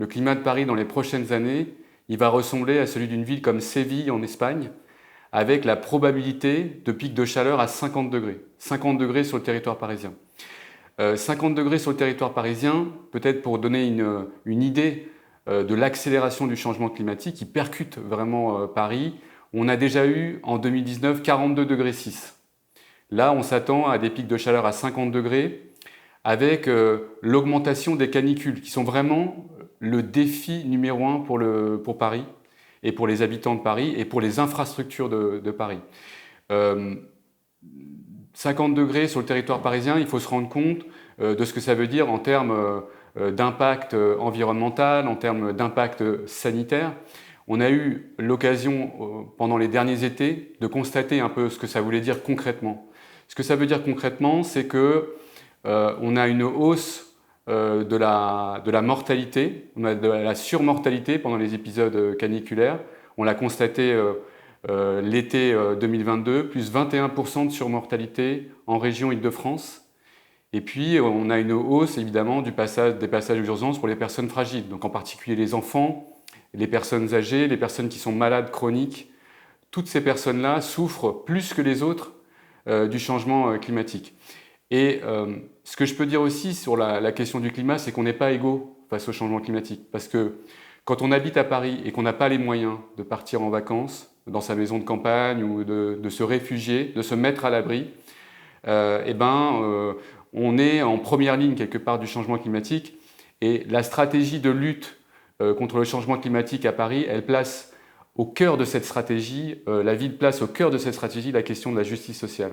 le climat de Paris dans les prochaines années, il va ressembler à celui d'une ville comme Séville en Espagne, avec la probabilité de pic de chaleur à 50 degrés. 50 degrés sur le territoire parisien. 50 degrés sur le territoire parisien, peut-être pour donner une idée de l'accélération du changement climatique qui percute vraiment Paris. On a déjà eu en 2019 42 degrés 6. Là, on s'attend à des pics de chaleur à 50 degrés avec l'augmentation des canicules qui sont vraiment le défi numéro 1 pour Paris et pour les habitants de Paris et pour les infrastructures de Paris. 50 degrés sur le territoire parisien, il faut se rendre compte de ce que ça veut dire en termes d'impact environnemental, en termes d'impact sanitaire. On a eu l'occasion, pendant les derniers étés, de constater un peu ce que ça voulait dire concrètement. Ce que ça veut dire concrètement, c'est qu'on a une hausse de la mortalité, on a de la surmortalité pendant les épisodes caniculaires. On l'a constaté l'été 2022, plus 21% de surmortalité en région Île-de-France. Et puis, on a une hausse, évidemment, des passages d'urgence pour les personnes fragiles, donc en particulier les enfants, les personnes âgées, les personnes qui sont malades chroniques. Toutes ces personnes-là souffrent plus que les autres du changement climatique. Et ce que je peux dire aussi sur la question du climat, c'est qu'on n'est pas égaux face au changement climatique. Parce que quand on habite à Paris et qu'on n'a pas les moyens de partir en vacances dans sa maison de campagne ou de se réfugier, de se mettre à l'abri, on est en première ligne quelque part du changement climatique. Et la stratégie de lutte contre le changement climatique à Paris, elle place au cœur de cette stratégie, la ville place au cœur de cette stratégie la question de la justice sociale.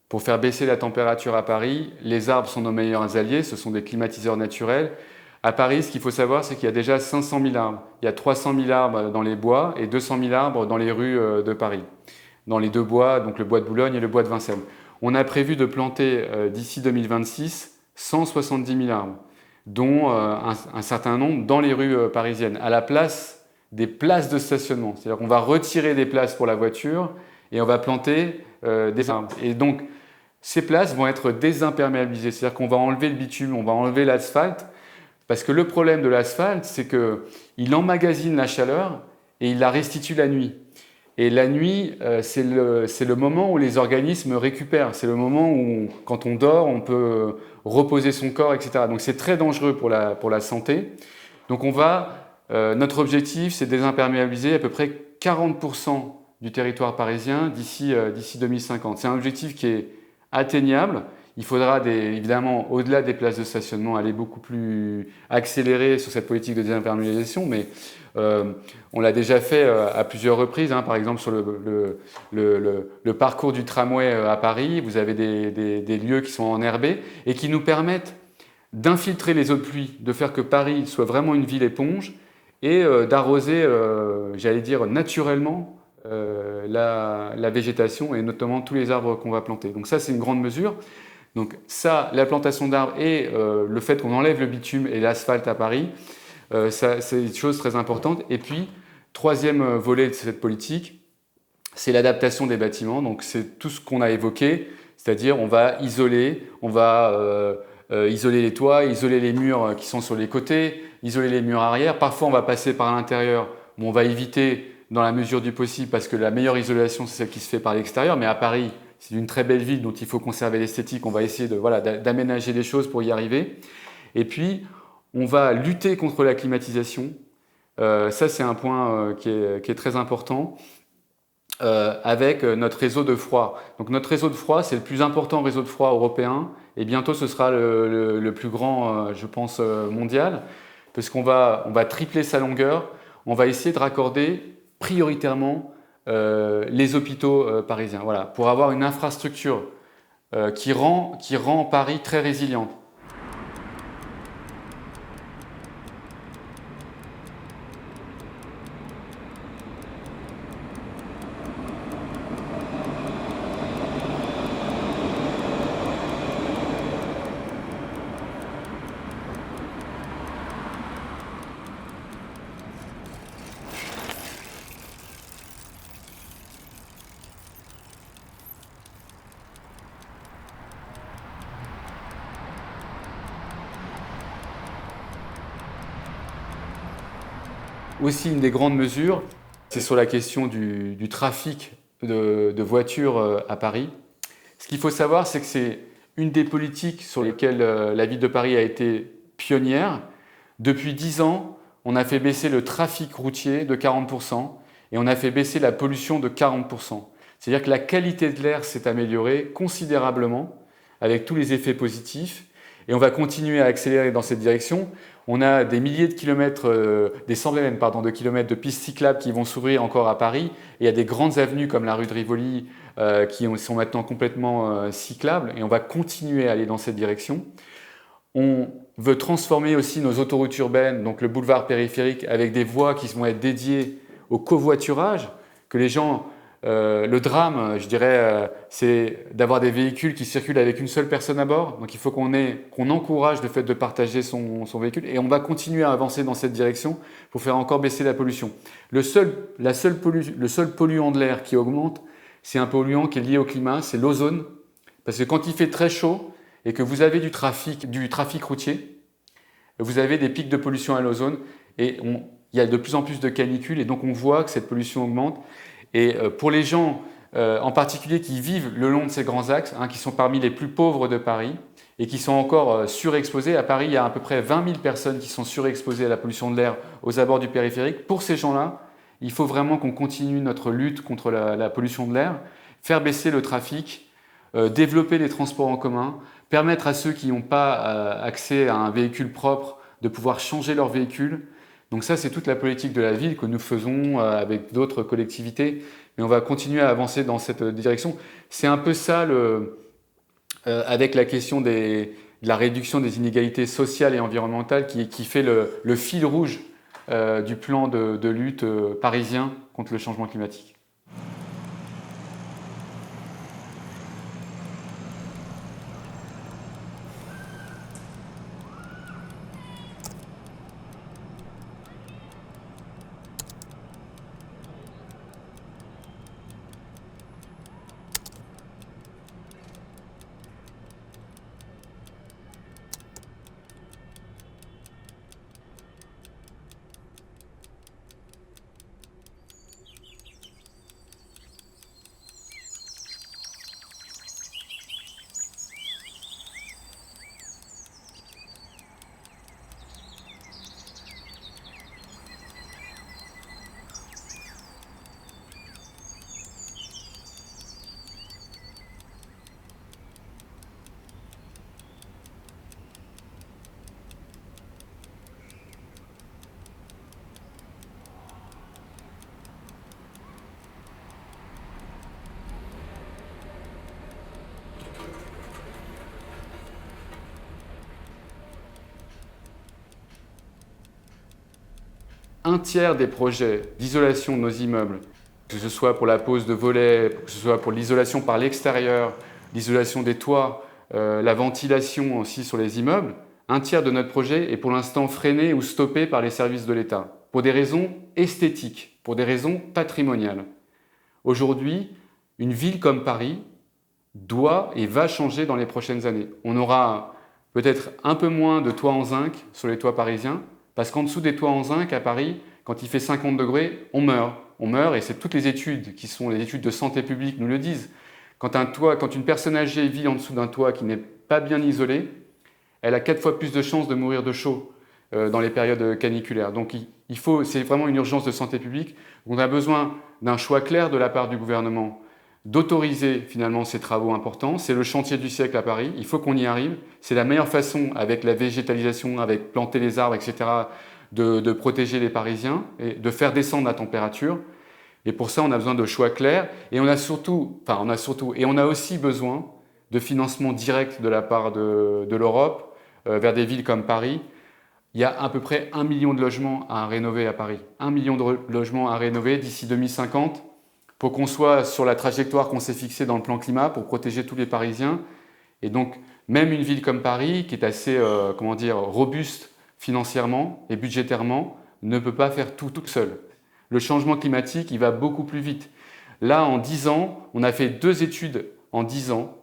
Pour faire baisser la température à Paris, les arbres sont nos meilleurs alliés, ce sont des climatiseurs naturels. À Paris, ce qu'il faut savoir, c'est qu'il y a déjà 500 000 arbres. Il y a 300 000 arbres dans les bois et 200 000 arbres dans les rues de Paris. Dans les deux bois, donc le bois de Boulogne et le bois de Vincennes. On a prévu de planter d'ici 2026 170 000 arbres, dont un certain nombre dans les rues parisiennes, à la place des places de stationnement. C'est-à-dire qu'on va retirer des places pour la voiture et on va planter des arbres. Et donc, ces places vont être désimperméabilisées, c'est-à-dire qu'on va enlever le bitume, on va enlever l'asphalte, parce que le problème de l'asphalte, c'est qu'il emmagasine la chaleur et il la restitue la nuit. Et la nuit, c'est le moment où les organismes récupèrent, c'est le moment où, quand on dort, on peut reposer son corps, etc. Donc c'est très dangereux pour la santé. Donc notre objectif, c'est de désimperméabiliser à peu près 40% du territoire parisien d'ici 2050. C'est un objectif qui est atteignable. Il faudra évidemment, au-delà des places de stationnement, aller beaucoup plus accélérer sur cette politique de désimperméabilisation, mais on l'a déjà fait à plusieurs reprises. Par exemple, sur le parcours du tramway à Paris, vous avez des lieux qui sont enherbés et qui nous permettent d'infiltrer les eaux de pluie, de faire que Paris soit vraiment une ville éponge et d'arroser, j'allais dire, naturellement la végétation et notamment tous les arbres qu'on va planter. Donc ça, c'est une grande mesure. Donc ça, la plantation d'arbres et le fait qu'on enlève le bitume et l'asphalte à Paris, c'est une chose très importante. Et puis, troisième volet de cette politique, c'est l'adaptation des bâtiments. Donc c'est tout ce qu'on a évoqué, c'est-à-dire on va isoler les toits, isoler les murs qui sont sur les côtés, isoler les murs arrière. Parfois, on va passer par l'intérieur, mais on va éviter dans la mesure du possible, parce que la meilleure isolation, c'est celle qui se fait par l'extérieur. Mais à Paris, c'est une très belle ville dont il faut conserver l'esthétique. On va essayer d'aménager les choses pour y arriver. Et puis, On va lutter contre la climatisation. Ça, c'est un point qui est très important. Avec notre réseau de froid. Donc notre réseau de froid, c'est le plus important réseau de froid européen et bientôt ce sera le plus grand, je pense, mondial, parce qu'on va tripler sa longueur. On va essayer de raccorder prioritairement les hôpitaux parisiens, voilà, pour avoir une infrastructure qui rend Paris très résiliente. Aussi, une des grandes mesures, c'est sur la question du trafic de voitures à Paris. Ce qu'il faut savoir, c'est que c'est une des politiques sur lesquelles la ville de Paris a été pionnière. Depuis 10 ans, on a fait baisser le trafic routier de 40% et on a fait baisser la pollution de 40%. C'est-à-dire que la qualité de l'air s'est améliorée considérablement avec tous les effets positifs et on va continuer à accélérer dans cette direction. On a des milliers de kilomètres, des centaines de kilomètres de pistes cyclables qui vont s'ouvrir encore à Paris. Et il y a des grandes avenues comme la rue de Rivoli qui sont maintenant complètement cyclables et on va continuer à aller dans cette direction. On veut transformer aussi nos autoroutes urbaines, donc le boulevard périphérique, avec des voies qui vont être dédiées au covoiturage, que les gens... le drame, je dirais, c'est d'avoir des véhicules qui circulent avec une seule personne à bord. Donc il faut qu'on encourage le fait de partager son véhicule. Et on va continuer à avancer dans cette direction pour faire encore baisser la pollution. Le seul polluant de l'air qui augmente, c'est un polluant qui est lié au climat, c'est l'ozone. Parce que quand il fait très chaud et que vous avez du trafic routier, vous avez des pics de pollution à l'ozone. Et il y a de plus en plus de canicules et donc on voit que cette pollution augmente. Et pour les gens en particulier qui vivent le long de ces grands axes, qui sont parmi les plus pauvres de Paris et qui sont encore surexposés, à Paris il y a à peu près 20 000 personnes qui sont surexposées à la pollution de l'air aux abords du périphérique. Pour ces gens-là, il faut vraiment qu'on continue notre lutte contre la pollution de l'air, faire baisser le trafic, développer les transports en commun, permettre à ceux qui n'ont pas accès à un véhicule propre de pouvoir changer leur véhicule. Donc ça, c'est toute la politique de la ville que nous faisons avec d'autres collectivités, mais on va continuer à avancer dans cette direction. C'est un peu ça, avec la question de la réduction des inégalités sociales et environnementales qui fait le fil rouge du plan de lutte parisien contre le changement climatique. Un tiers des projets d'isolation de nos immeubles, que ce soit pour la pose de volets, que ce soit pour l'isolation par l'extérieur, l'isolation des toits, la ventilation aussi sur les immeubles, un tiers de notre projet est pour l'instant freiné ou stoppé par les services de l'État, pour des raisons esthétiques, pour des raisons patrimoniales. Aujourd'hui, une ville comme Paris doit et va changer dans les prochaines années. On aura peut-être un peu moins de toits en zinc sur les toits parisiens, parce qu'en dessous des toits en zinc, à Paris, quand il fait 50 degrés, on meurt. On meurt, et c'est toutes les études qui sont les études de santé publique nous le disent. Quand une personne âgée vit en dessous d'un toit qui n'est pas bien isolé, elle a 4 fois plus de chances de mourir de chaud. dans les périodes caniculaires. Donc c'est vraiment une urgence de santé publique. On a besoin d'un choix clair de la part du gouvernement d'autoriser finalement ces travaux importants. C'est le chantier du siècle à Paris, il faut qu'on y arrive. C'est la meilleure façon, avec la végétalisation, avec planter les arbres, etc., de protéger les Parisiens et de faire descendre la température. Et pour ça, on a besoin de choix clairs. Et on a aussi besoin de financement direct de la part de l'Europe vers des villes comme Paris. Il y a à peu près 1 million de logements à rénover à Paris. 1 million de logements à rénover d'ici 2050 pour qu'on soit sur la trajectoire qu'on s'est fixée dans le plan climat pour protéger tous les Parisiens. Et donc, même une ville comme Paris, qui est assez robuste financièrement et budgétairement, ne peut pas faire tout toute seule. Le changement climatique, il va beaucoup plus vite. Là, en 10 ans, on a fait 2 études en 10 ans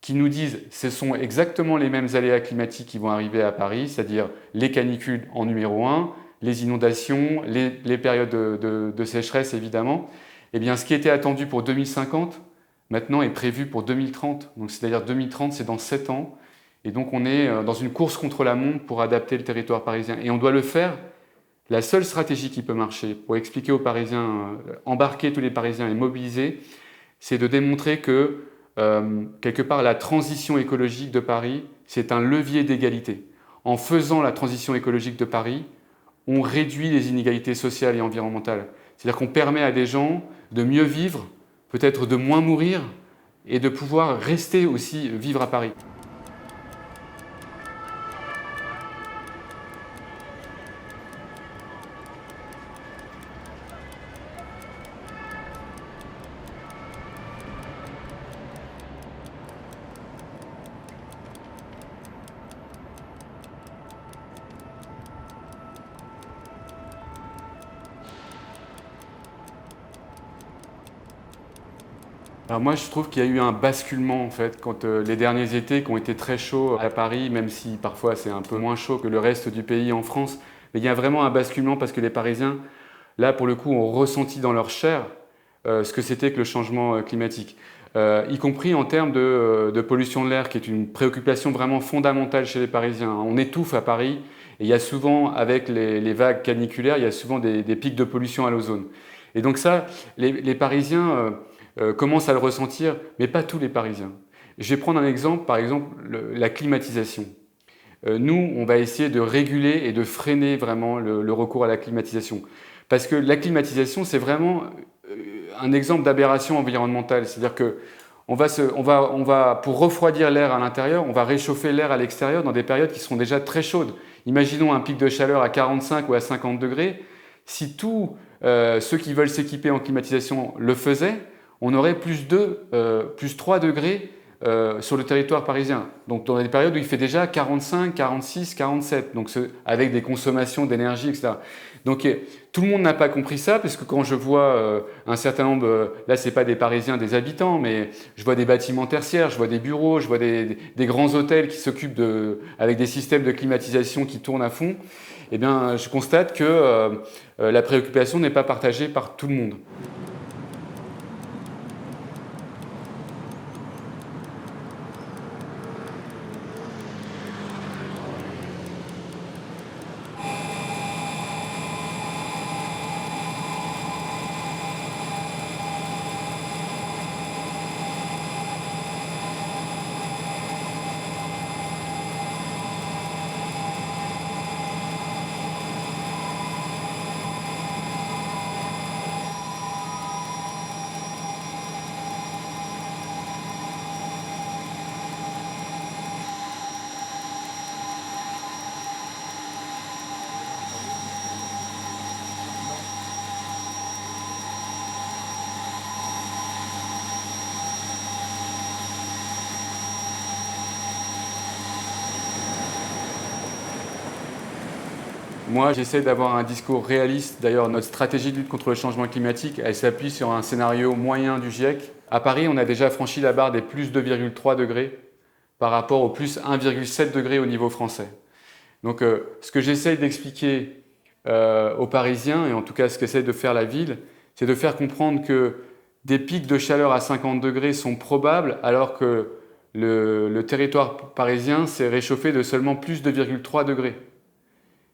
qui nous disent que ce sont exactement les mêmes aléas climatiques qui vont arriver à Paris, c'est-à-dire les canicules en numéro 1, les inondations, les périodes de sécheresse évidemment. Eh bien, ce qui était attendu pour 2050, maintenant est prévu pour 2030. Donc, c'est-à-dire 2030, c'est dans 7 ans. Et donc, on est dans une course contre la montre pour adapter le territoire parisien. Et on doit le faire. La seule stratégie qui peut marcher pour expliquer aux Parisiens, embarquer tous les Parisiens et mobiliser, c'est de démontrer que, quelque part, la transition écologique de Paris, c'est un levier d'égalité. En faisant la transition écologique de Paris, on réduit les inégalités sociales et environnementales. C'est-à-dire qu'on permet à des gens de mieux vivre, peut-être de moins mourir, et de pouvoir rester aussi vivre à Paris. Alors moi, je trouve qu'il y a eu un basculement en fait, quand les derniers étés qui ont été très chauds à Paris, même si parfois c'est un peu moins chaud que le reste du pays en France, mais il y a vraiment un basculement parce que les Parisiens, là pour le coup, ont ressenti dans leur chair ce que c'était que le changement climatique, y compris en termes de pollution de l'air, qui est une préoccupation vraiment fondamentale chez les Parisiens. On étouffe à Paris et il y a souvent, avec les vagues caniculaires, il y a souvent des pics de pollution à l'ozone. Et donc ça, les Parisiens commencent à le ressentir, mais pas tous les Parisiens. Je vais prendre un exemple, par exemple la climatisation. Nous, on va essayer de réguler et de freiner vraiment le recours à la climatisation. Parce que la climatisation, c'est vraiment un exemple d'aberration environnementale. C'est-à-dire que pour refroidir l'air à l'intérieur, on va réchauffer l'air à l'extérieur dans des périodes qui seront déjà très chaudes. Imaginons un pic de chaleur à 45 ou à 50 degrés. Si tous ceux qui veulent s'équiper en climatisation le faisaient, on aurait plus 3 degrés sur le territoire parisien. Donc dans des périodes où il fait déjà 45, 46, 47, donc avec des consommations d'énergie, etc. Donc tout le monde n'a pas compris ça, parce que quand je vois un certain nombre, là c'est pas des Parisiens, des habitants, mais je vois des bâtiments tertiaires, je vois des bureaux, je vois des grands hôtels qui s'occupent avec des systèmes de climatisation qui tournent à fond, eh bien je constate que la préoccupation n'est pas partagée par tout le monde. Moi, j'essaie d'avoir un discours réaliste. D'ailleurs, notre stratégie de lutte contre le changement climatique, elle s'appuie sur un scénario moyen du GIEC. À Paris, on a déjà franchi la barre des plus 2,3 degrés par rapport aux plus 1,7 degrés au niveau français. Donc, ce que j'essaie d'expliquer aux Parisiens, et en tout cas ce qu'essaie de faire la ville, c'est de faire comprendre que des pics de chaleur à 50 degrés sont probables, alors que le territoire parisien s'est réchauffé de seulement plus 2,3 degrés.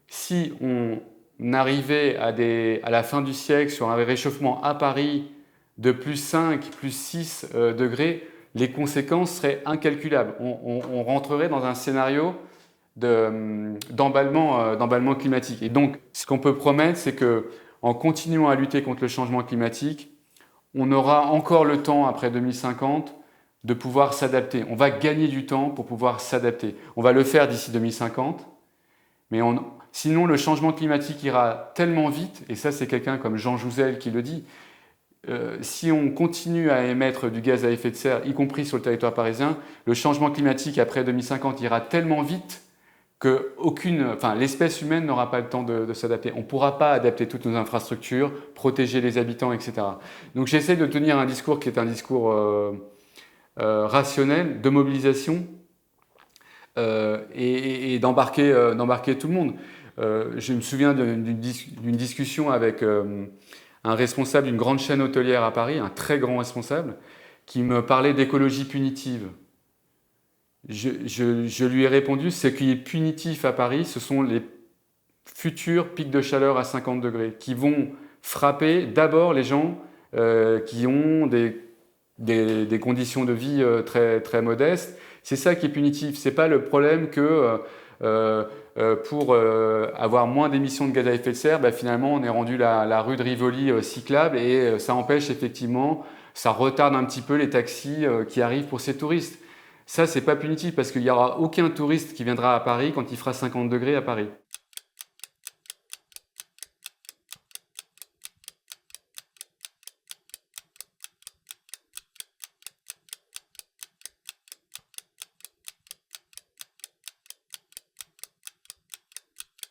si on arrivait à la fin du siècle sur un réchauffement à Paris de plus 5, plus 6 degrés, les conséquences seraient incalculables. On rentrerait dans un scénario d'emballement climatique. Et donc, ce qu'on peut promettre, c'est qu'en continuant à lutter contre le changement climatique, on aura encore le temps, après 2050, de pouvoir s'adapter. On va gagner du temps pour pouvoir s'adapter. On va le faire d'ici 2050, mais sinon le changement climatique ira tellement vite, et ça c'est quelqu'un comme Jean Jouzel qui le dit, si on continue à émettre du gaz à effet de serre, y compris sur le territoire parisien, le changement climatique après 2050 ira tellement vite que l'espèce humaine n'aura pas le temps de s'adapter. On ne pourra pas adapter toutes nos infrastructures, protéger les habitants, etc. Donc j'essaie de tenir un discours qui est un discours rationnel, de mobilisation, et d'embarquer tout le monde. Je me souviens d'une discussion avec un responsable d'une grande chaîne hôtelière à Paris, un très grand responsable, qui me parlait d'écologie punitive. Je lui ai répondu, ce qui est punitif à Paris, ce sont les futurs pics de chaleur à 50 degrés, qui vont frapper d'abord les gens qui ont des conditions de vie très, très modestes. C'est ça qui est punitif. Ce n'est pas le problème que pour avoir moins d'émissions de gaz à effet de serre, finalement on est rendu la rue de Rivoli cyclable, et ça empêche effectivement, ça retarde un petit peu les taxis qui arrivent pour ces touristes. Ça, c'est pas punitif parce qu'il n'y aura aucun touriste qui viendra à Paris quand il fera 50 degrés à Paris.